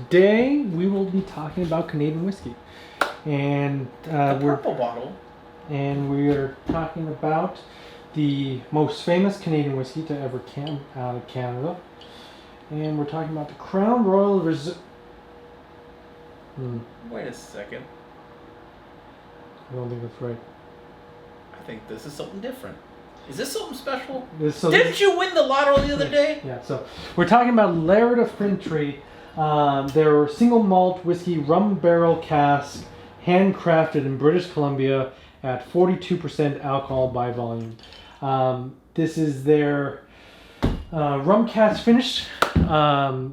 today we will be talking about Canadian whiskey. And the purple bottle. And we are talking about the most famous Canadian whiskey to ever come out of Canada. And we're talking about the Crown Royal Reserve. Wait a second. I don't think that's right. I think this is something different. Is this something special? So Didn't you win the lotto the other day? Yeah, so we're talking about Laird of Fintry. They're single malt whiskey, rum barrel cask, handcrafted in British Columbia at 42% alcohol by volume. This is their rum cask finish. So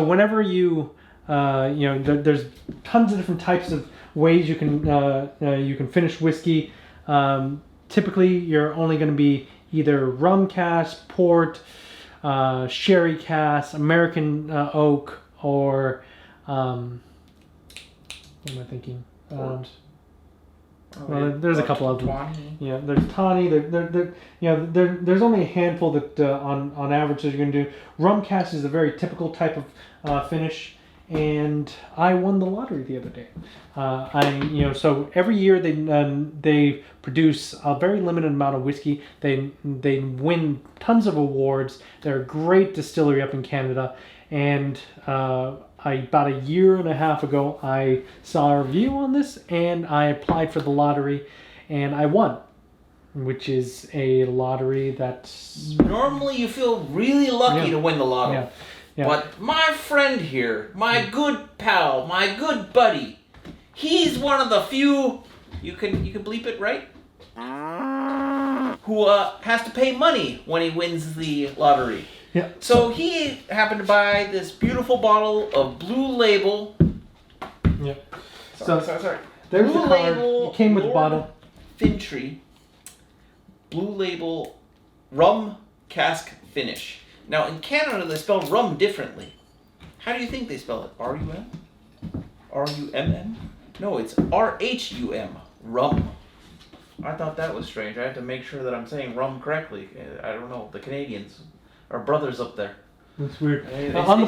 whenever there's tons of different types of ways you can finish whiskey. Typically, you're only going to be either rum cask, port, sherry cask, American oak, or what am I thinking? There's a couple of them. Tawny. Yeah, there's tawny. There's only a handful that on average that you're going to do. Rum cask is a very typical type of finish. And I won the lottery the other day. So every year they produce a very limited amount of whiskey. They win tons of awards. They're a great distillery up in Canada. And about a year and a half ago, I saw a review on this, and I applied for the lottery, and I won. Which is a lottery that's normally you feel really lucky to win the lotto. Yeah. Yeah. But my friend here, my good pal, my good buddy, he's one of the few, you can bleep it, right? Who has to pay money when he wins the lottery. Yeah. So he happened to buy this beautiful bottle of Blue Label. Yeah. Sorry. There's Blue the card. Label. It came with the Laird bottle. Fintry. Blue Label rum cask finish. Now, in Canada, they spell rum differently. How do you think they spell it? R-U-M? R-U-M-M? No, it's R-H-U-M. Rum. I thought that was strange. I had to make sure that I'm saying rum correctly. I don't know. The Canadians are brothers up there. That's weird. They on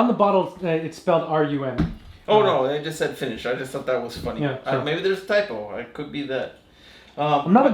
the bottle, it's spelled R-U-M. Oh, no. They just said finish. I just thought that was funny. Yeah, so. Maybe there's a typo. It could be that. I'm not a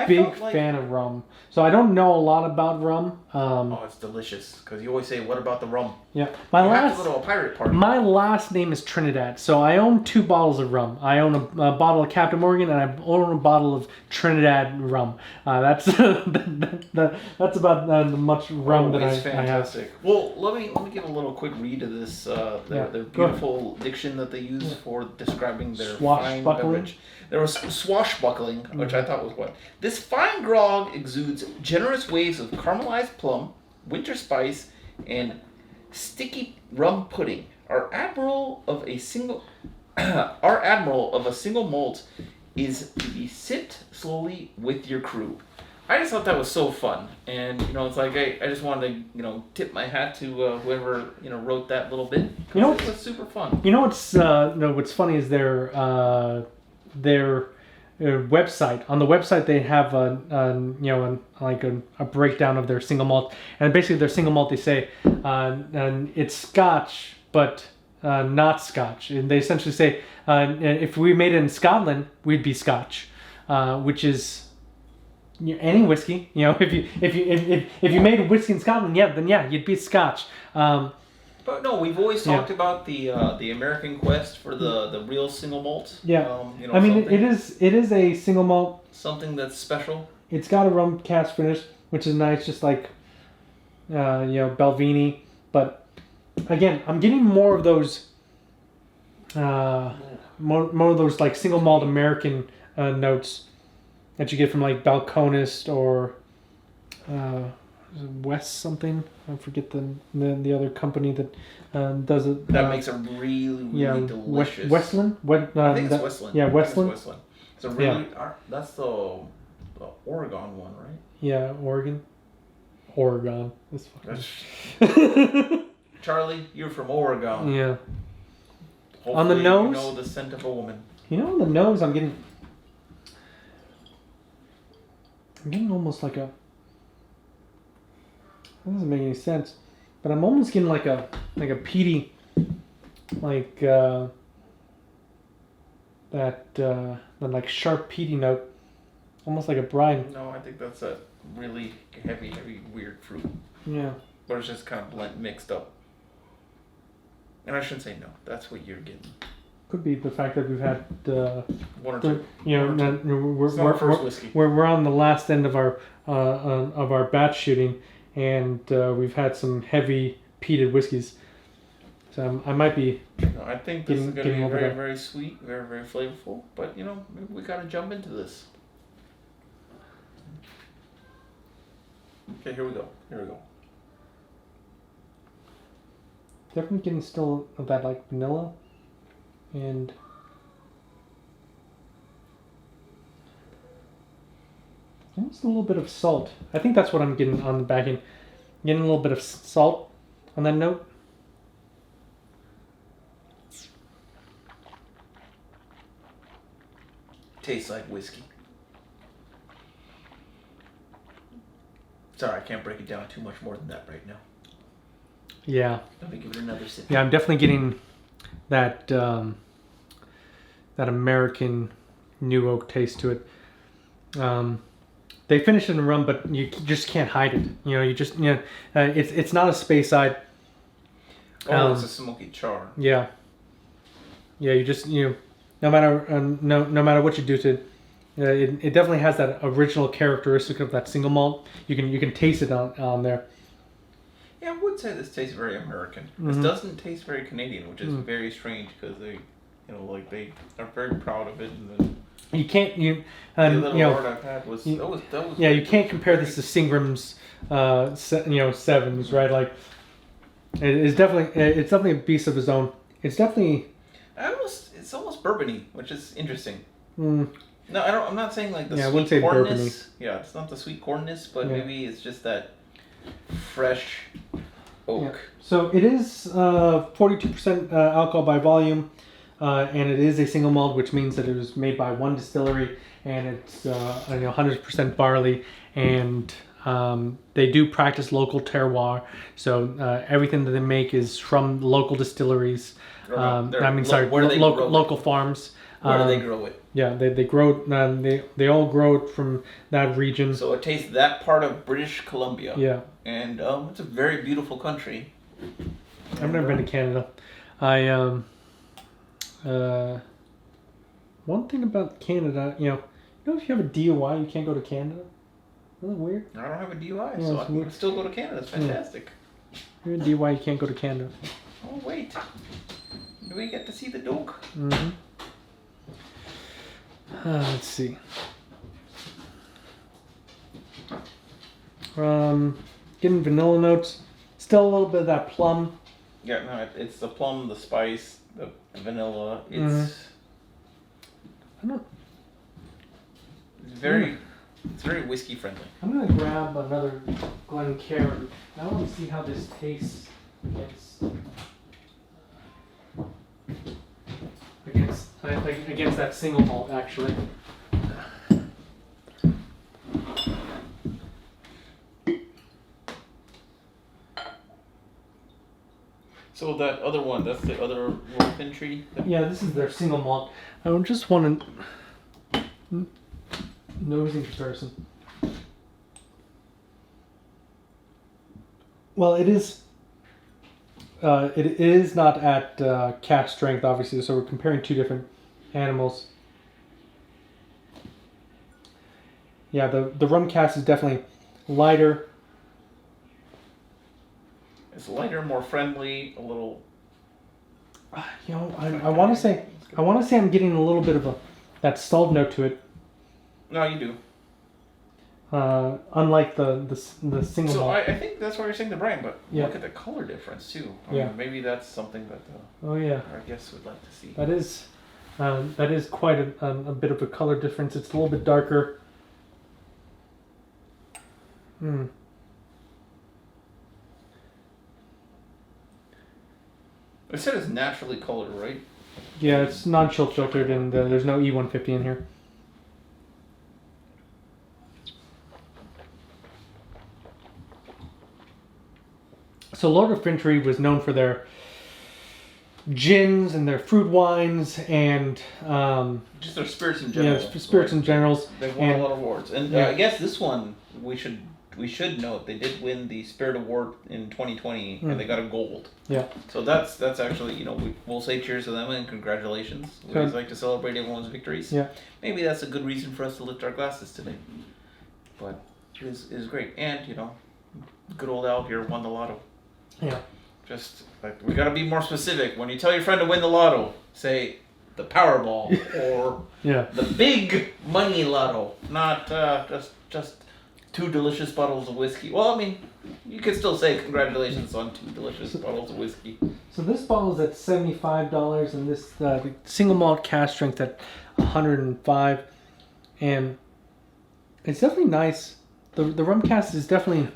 big fan of rum, so I don't know a lot about rum. It's delicious because you always say, "What about the rum?" Yeah, have to go to a pirate party. My last name is Trinidad, so I own 2 bottles of rum. I own a bottle of Captain Morgan, and I own a bottle of Trinidad rum. That's that's about the much rum that I have. Fantastic. Well, let me give a little quick read of this. Their beautiful diction that they use for describing their fine beverage. There was swashbuckling, which I thought was what? This fine grog exudes generous waves of caramelized plum, winter spice, and sticky rum pudding. Our admiral of a single malt is to be sipped slowly with your crew. I just thought that was so fun, and it's like I just wanted to tip my hat to whoever wrote that little bit. It was super fun. What's funny is their website. On the website, they have a breakdown of their single malt, and basically their single malt they say and it's Scotch, but not Scotch, and they essentially say if we made it in Scotland, we'd be Scotch, which is any whiskey. If you made whiskey in Scotland, then you'd be Scotch. But no, we've always talked about the American quest for the real single malt. Yeah, it is a single malt. Something that's special. It's got a rum cask finish, which is nice, just like Belvini. But again, I'm getting more of those, more of those like single malt American notes that you get from like Balconist or West something. I forget the other company that does it. That makes it really delicious. Westland? I think it's Westland. Yeah, Westland. It's a really that's the Oregon one, right? Yeah, Oregon. That's fucking... Charlie, you're from Oregon. Yeah. Hopefully on the nose, you know the scent of a woman. On the nose, I'm getting almost like a. That doesn't make any sense, but I'm almost getting like a like a peaty, like that like sharp peaty note, almost like a brine. No, I think that's a really heavy, weird fruit. Yeah. But it's just kind of mixed up. And I shouldn't say no. That's what you're getting. Could be the fact that we've had one or two. We're on the last end of our batch shooting, and we've had some heavy peated whiskeys. So I might be. No, I think this is going to be very, very sweet, very, very flavorful. But maybe we got to jump into this. Okay, here we go. Definitely getting still of that like vanilla, and almost a little bit of salt. I think that's what I'm getting on the back end. Getting a little bit of salt on that note. Tastes like whiskey. Sorry, I can't break it down too much more than that right now. Yeah. Let me give it another sip. Yeah, I'm definitely getting that that American new oak taste to it. They finish it in rum, but you just can't hide it. It's not a Speyside. It's a smoky char. Yeah. Yeah, no matter what you do to it, it definitely has that original characteristic of that single malt. You can taste it on there. Yeah, I would say this tastes very American. This doesn't taste very Canadian, which is very strange because they are very proud of it. And then you can't the little Laird I've had was that was you can't compare this to Singram's 7s, right? Like it's definitely a beast of its own. It's definitely it's almost bourbony, which is interesting. Mm. No, I'm not saying like the I sweet wouldn't say cornness. bourbon-y. Yeah, it's not the sweet cornness, but maybe it's just that fresh oak. Yeah. So it is 42% alcohol by volume, and it is a single malt, which means that it was made by one distillery, and it's 100% barley, and they do practice local terroir. So everything that they make is from local distilleries. Local farms. Where do they grow it? Yeah, they grow. They all grow it from that region. So it tastes that part of British Columbia. Yeah, and it's a very beautiful country. I've never been to Canada. One thing about Canada, if you have a DUI, you can't go to Canada. Isn't that weird? I don't have a DUI, so I can still go to Canada. It's fantastic. You're a DUI, you can't go to Canada. Oh wait, do we get to see the dog? Mm-hmm. Let's see. Getting vanilla notes. Still a little bit of that plum. Yeah, no, it's the plum, the spice, the vanilla. It's very whiskey friendly. I'm gonna grab another Glencairn. I want to see how this tastes against that single malt, actually. So that other one, that's the other Laird of Fintry? Yeah, this is their single malt. I just want a nosing comparison. Well, it is not at cask strength, obviously, so we're comparing two different animals. Yeah, the rum cask is definitely lighter. It's lighter, more friendly, a little. I want to say I'm getting a little bit of that stalled note to it. No, you do. Unlike the single malt. malt. I think that's why you're saying the brand, but look at the color difference too. I mean, maybe that's something that our guests would like to see. That is quite a bit of a color difference. It's a little bit darker. It said it's naturally colored, right? Yeah, it's non-chill filtered, and there's no E150 in here. So Laird of Fintry was known for their gins and their fruit wines and just their spirits in general. Spirits in generals. They've won a lot of awards, and I guess this one we should note they did win the Spirit Award in 2020, and they got a gold. Yeah. So that's actually we'll say cheers to them and congratulations. We always like to celebrate everyone's victories. Yeah. Maybe that's a good reason for us to lift our glasses today. But it is great, and good old Al here won the lotto. Yeah. Just like we gotta be more specific. When you tell your friend to win the lotto, say the Powerball or the big money lotto, not just 2 delicious bottles of whiskey. Well, I mean, you could still say congratulations on 2 delicious bottles of whiskey. So this bottle is at $75, and this the single malt cask strength at $105, and it's definitely nice. The rum cask is definitely.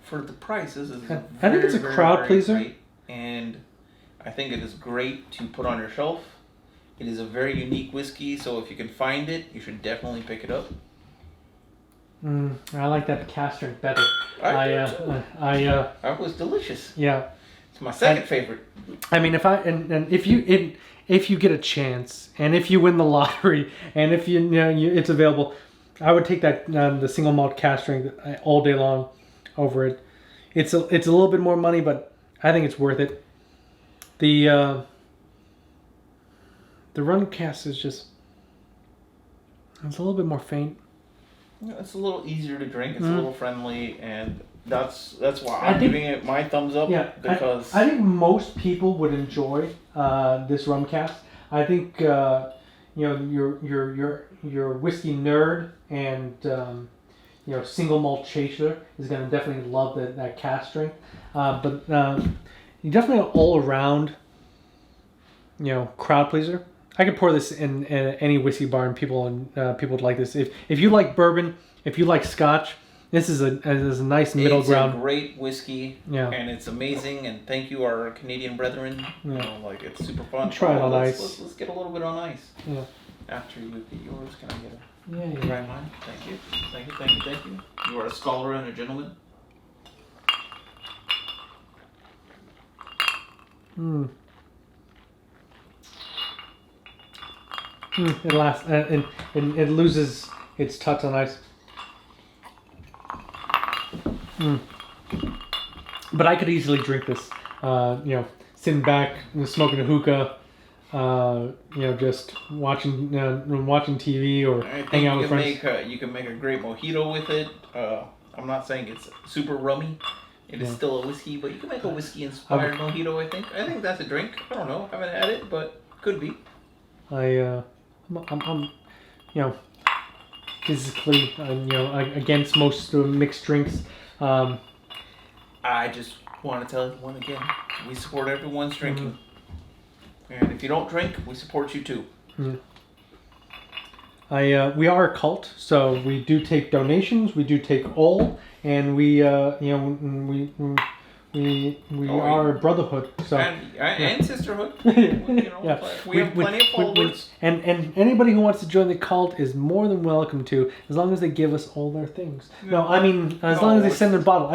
For the price, this is. I think it's a crowd pleaser, great, and I think it is great to put on your shelf. It is a very unique whiskey, so if you can find it, you should definitely pick it up. I like that cask strength better. That was delicious. Yeah, it's my second favorite. I mean, if you get a chance, and if you win the lottery, and if it's available, I would take that the single malt cask strength all day long over it. It's a little bit more money, but I think it's worth it. The rum cask is it's a little bit more faint. Yeah, it's a little easier to drink. It's a little friendly, and that's why I'm giving it my thumbs up. Yeah, because I think most people would enjoy this rum cask. I think your whiskey nerd and single malt chaser is going to definitely love that cask strength. But you definitely an all around crowd pleaser. I could pour this in any whiskey bar, and people would like this. If you like bourbon, if you like Scotch, this is a nice middle ground. It's a great whiskey, and it's amazing. And thank you, our Canadian brethren. It's super fun. Try it on ice. Let's get a little bit on ice. Yeah. After you get yours, can I get a? Yeah. Try mine. Thank you. You are a scholar and a gentleman. It lasts, and it loses its touch on ice. But I could easily drink this. Sitting back, smoking a hookah. Just watching TV or hanging out with friends. You can make a great mojito with it. I'm not saying it's super rummy. It is still a whiskey, but you can make a whiskey-inspired mojito. I think that's a drink. I don't know. I haven't had it, but could be. I'm physically against most mixed drinks. I just want to tell everyone again, we support everyone's drinking. And if you don't drink, we support you too. We are a cult, so we do take donations. We do take all, and we are a brotherhood. So and sisterhood. We have plenty of followers. And anybody who wants to join the cult is more than welcome to, as long as they give us all their things. As long as they send their bottle.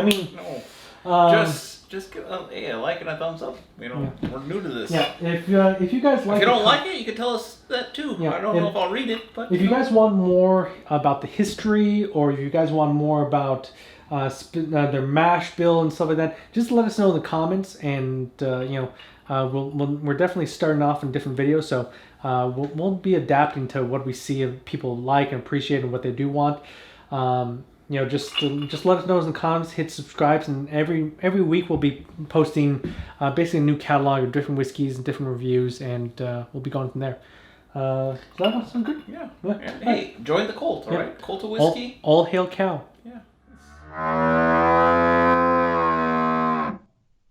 Just give a like and a thumbs up. We're new to this. Yeah, if you guys like, if you don't like it, you can tell us that too. I don't know if I'll read it, but if you guys want more about the history, or if you guys want more about their mash bill and stuff like that, just let us know in the comments, and we're definitely starting off in different videos, so we'll be adapting to what we see people like and appreciate and what they do want. Just let us know in the comments, hit subscribe, and every week we'll be posting basically a new catalog of different whiskeys and different reviews, and we'll be going from there. Does that sound good? Yeah. And hey, join the cult, all right? Cult of Whiskey. All hail cow. Yeah.